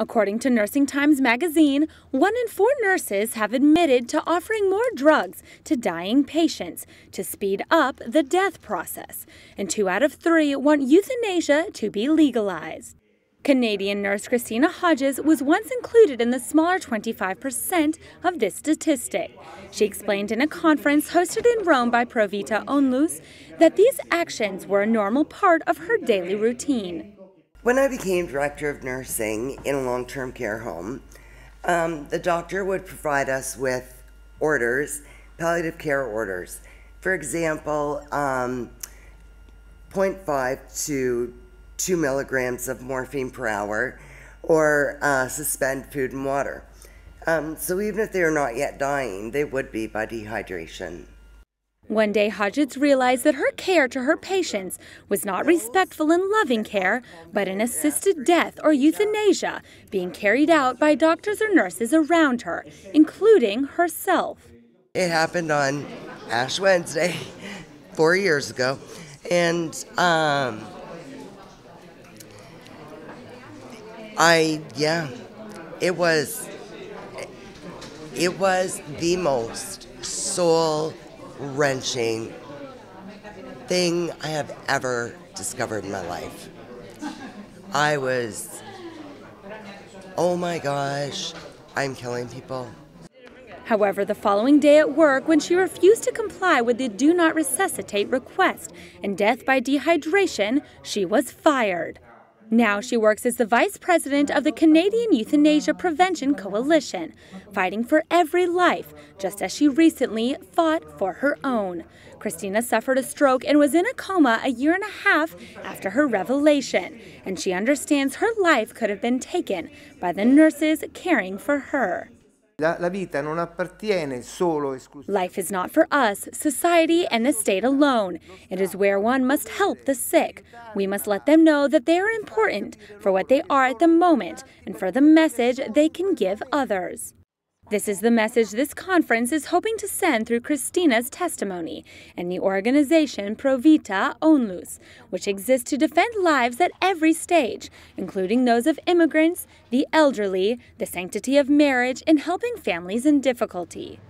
According to Nursing Times magazine, 1 in 4 nurses have admitted to offering more drugs to dying patients to speed up the death process, and 2 out of 3 want euthanasia to be legalized. Canadian nurse Christina Hodges was once included in the smaller 25% of this statistic. She explained in a conference hosted in Rome by Provita Onlus that these actions were a normal part of her daily routine. When I became director of nursing in a long-term care home, the doctor would provide us with orders, palliative care orders. For example, 0.5 to 2 milligrams of morphine per hour, or suspend food and water. So even if they are not yet dying, they would be by dehydration. One day, Hodges realized that her care to her patients was not respectful and loving care, but an assisted death or euthanasia being carried out by doctors or nurses around her, including herself. It happened on Ash Wednesday 4 years ago, and it was the most soul-wrenching thing I have ever discovered in my life. I was, oh my gosh, I'm killing people. However, the following day at work, when she refused to comply with the do not resuscitate request and death by dehydration, she was fired. Now she works as the vice president of the Canadian Euthanasia Prevention Coalition, fighting for every life, just as she recently fought for her own. Christina suffered a stroke and was in a coma a year and a half after her revelation, and she understands her life could have been taken by the nurses caring for her. Life is not for us, society, and the state alone. It is where one must help the sick. We must let them know that they are important for what they are at the moment and for the message they can give others. This is the message this conference is hoping to send through Christina's testimony and the organization Provita Onlus, which exists to defend lives at every stage, including those of immigrants, the elderly, the sanctity of marriage, and helping families in difficulty.